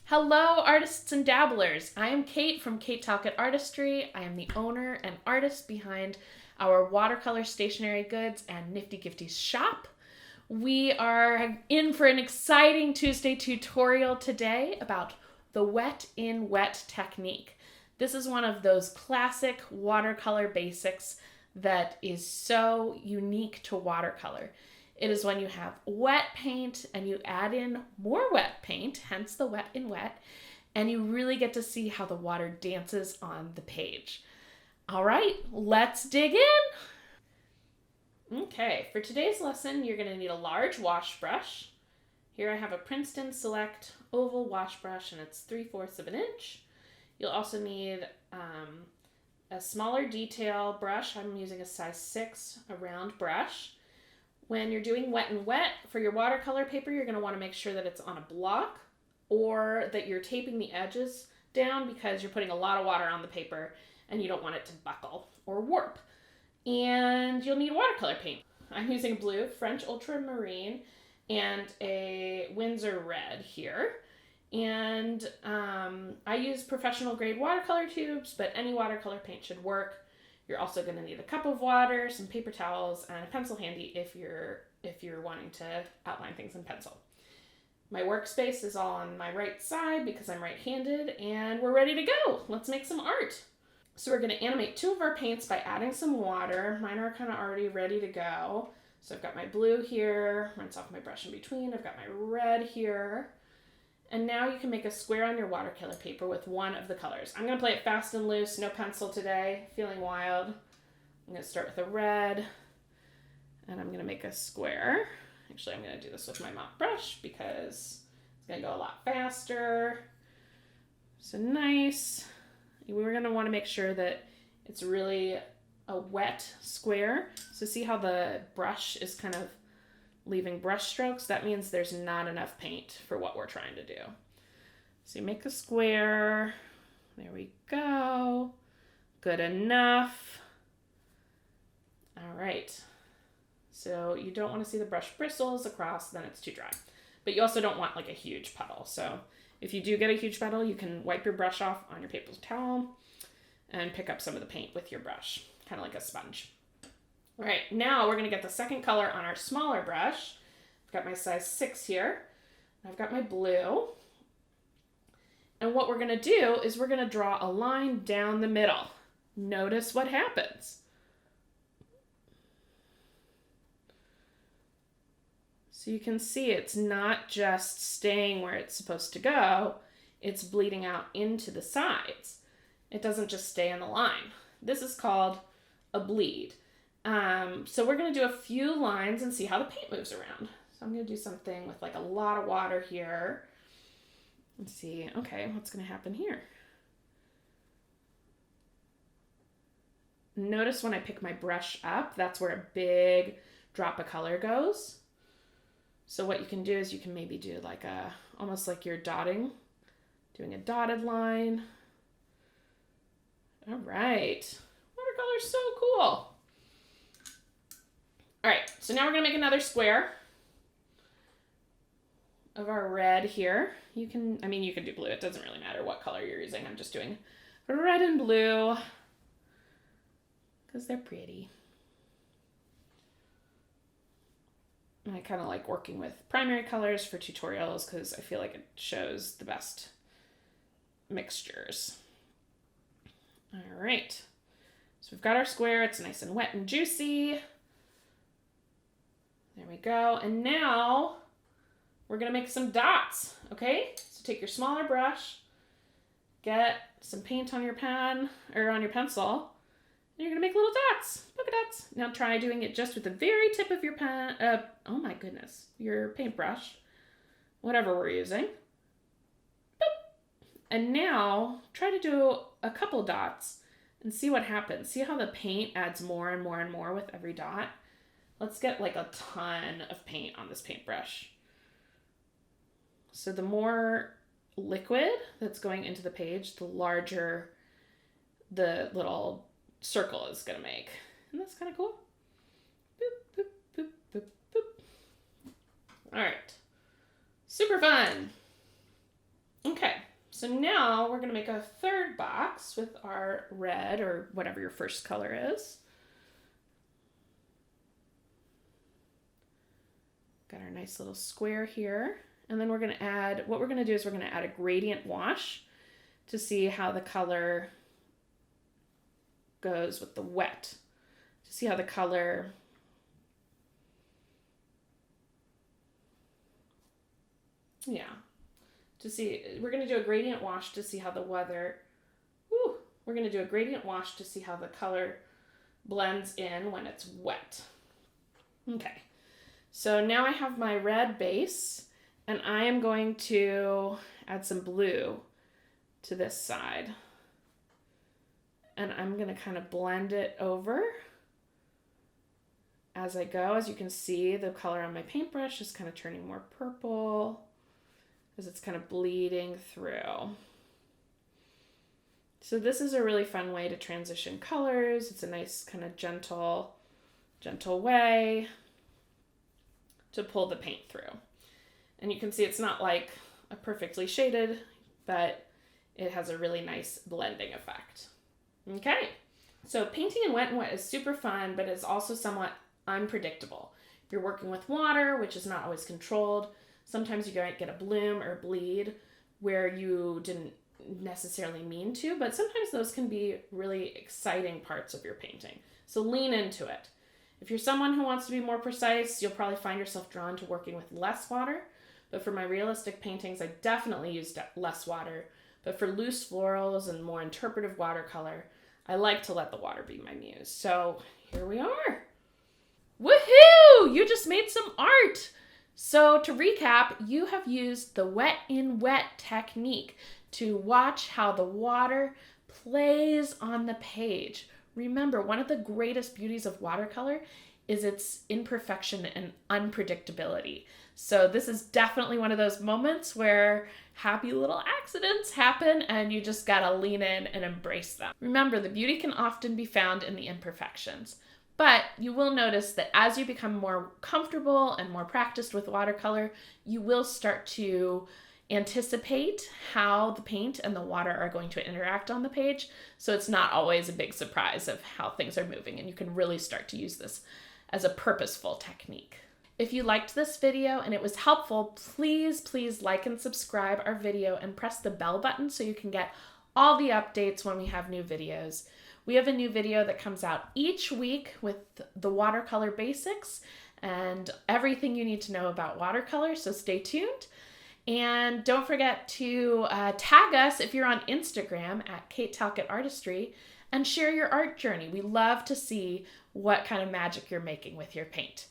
Hello, artists and dabblers. I am Kate from Talcott Artistry. I am the owner and artist behind our watercolor stationery goods and Nifty Gifties shop. We are in for an exciting Tuesday tutorial today about the wet in wet technique. This is one of those classic watercolor basics that is so unique to watercolor. It is when you have wet paint and you add in more wet paint, hence the wet in wet, and you really get to see how the water dances on the page. All right, let's dig in. Okay, for today's lesson, you're going to need a large wash brush. Here I have a Princeton Select oval wash brush, and it's 3/4 of an inch. You'll also need a smaller detail brush. I'm using a size 6, a round brush. When you're doing wet and wet for your watercolor paper, you're going to want to make sure that it's on a block or that you're taping the edges down because you're putting a lot of water on the paper and you don't want it to buckle or warp. And you'll need watercolor paint. I'm using a blue French ultramarine and a Winsor red here. And I use professional grade watercolor tubes, but any watercolor paint should work. You're also going to need a cup of water, some paper towels, and a pencil handy if you're wanting to outline things in pencil. My workspace is all on my right side because I'm right-handed, and we're ready to go. Let's make some art. So we're going to animate 2 of our paints by adding some water. Mine are kind of already ready to go. So I've got my blue here, rinse off my brush in between. I've got my red here. And now you can make a square on your watercolor paper with one of the colors. I'm going to play it fast and loose, no pencil today, feeling wild. I'm going to start with a red, and I'm going to make a square. Actually, I'm going to do this with my mop brush because it's going to go a lot faster. So nice. We're going to want to make sure that it's really a wet square. So see how the brush is kind of leaving brush strokes? That means there's not enough paint for what we're trying to do. So you make a square. There we go. Good enough. All right. So you don't want to see the brush bristles across, then it's too dry. But you also don't want like a huge puddle. So if you do get a huge puddle, you can wipe your brush off on your paper towel and pick up some of the paint with your brush, kind of like a sponge. All right, now we're going to get the second color on our smaller brush. I've got my size 6 here. I've got my blue. And what we're going to do is we're going to draw a line down the middle. Notice what happens. So you can see it's not just staying where it's supposed to go, it's bleeding out into the sides. It doesn't just stay in the line. This is called a bleed. So we're going to do a few lines and see how the paint moves around. So I'm going to do something with like a lot of water here. Let's see, okay, what's going to happen here? Notice when I pick my brush up, that's where a big drop of color goes. So what you can do is you can maybe do like almost like you're dotting, doing a dotted line. All right, watercolor's so cool. All right, so now we're going to make another square of our red here. You can do blue. It doesn't really matter what color you're using. I'm just doing red and blue because they're pretty. And I kind of like working with primary colors for tutorials because I feel like it shows the best mixtures. All right, so we've got our square. It's nice and wet and juicy. There we go. And now we're going to make some dots, okay? So take your smaller brush, get some paint on your pen or on your pencil, and you're going to make little dots, polka dots. Now try doing it just with the very tip of your pen, oh my goodness, your paintbrush, whatever we're using. Boop. And now try to do a couple dots and see what happens. See how the paint adds more and more and more with every dot? Let's get like a ton of paint on this paintbrush. So the more liquid that's going into the page, the larger the little circle is going to make. And that's kind of cool. Boop, boop, boop, boop, boop. All right. Super fun. Okay. So now we're going to make a third box with our red or whatever your first color is. Got our nice little square here. And then we're going to add, what we're going to do is we're going to add a gradient wash to see how the color goes with the wet. To see how the color to see, we're going to do a gradient wash to see how the we're going to do a gradient wash to see how the color blends in when it's wet. Okay, so now I have my red base, and I am going to add some blue to this side. And I'm going to kind of blend it over as I go. As you can see, the color on my paintbrush is kind of turning more purple as it's kind of bleeding through. So this is a really fun way to transition colors. It's a nice kind of gentle way to pull the paint through. And you can see it's not like a perfectly shaded, but it has a really nice blending effect. Okay, so painting in wet and wet is super fun, but it's also somewhat unpredictable. You're working with water, which is not always controlled. Sometimes you might get a bloom or bleed where you didn't necessarily mean to, but sometimes those can be really exciting parts of your painting. So lean into it. If you're someone who wants to be more precise, you'll probably find yourself drawn to working with less water. But for my realistic paintings, I definitely use less water. But for loose florals and more interpretive watercolor, I like to let the water be my muse. So here we are. Woohoo! You just made some art. So to recap, you have used the wet in wet technique to watch how the water plays on the page. Remember, one of the greatest beauties of watercolor is its imperfection and unpredictability. So this is definitely one of those moments where happy little accidents happen and you just gotta lean in and embrace them. Remember, the beauty can often be found in the imperfections. But you will notice that as you become more comfortable and more practiced with watercolor, you will start to anticipate how the paint and the water are going to interact on the page. So it's not always a big surprise of how things are moving, and you can really start to use this as a purposeful technique. If you liked this video and it was helpful, please like and subscribe our video and press the bell button so you can get all the updates when we have new videos. We have a new video that comes out each week with the watercolor basics and everything you need to know about watercolor, so stay tuned. And don't forget to tag us if you're on Instagram at Talcott Artistry and share your art journey. We love to see what kind of magic you're making with your paint.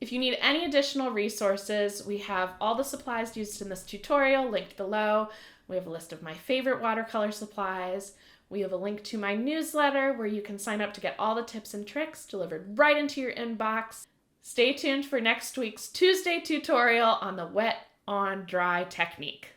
If you need any additional resources, we have all the supplies used in this tutorial linked below. We have a list of my favorite watercolor supplies. We have a link to my newsletter where you can sign up to get all the tips and tricks delivered right into your inbox. Stay tuned for next week's Tuesday tutorial on the wet on dry technique.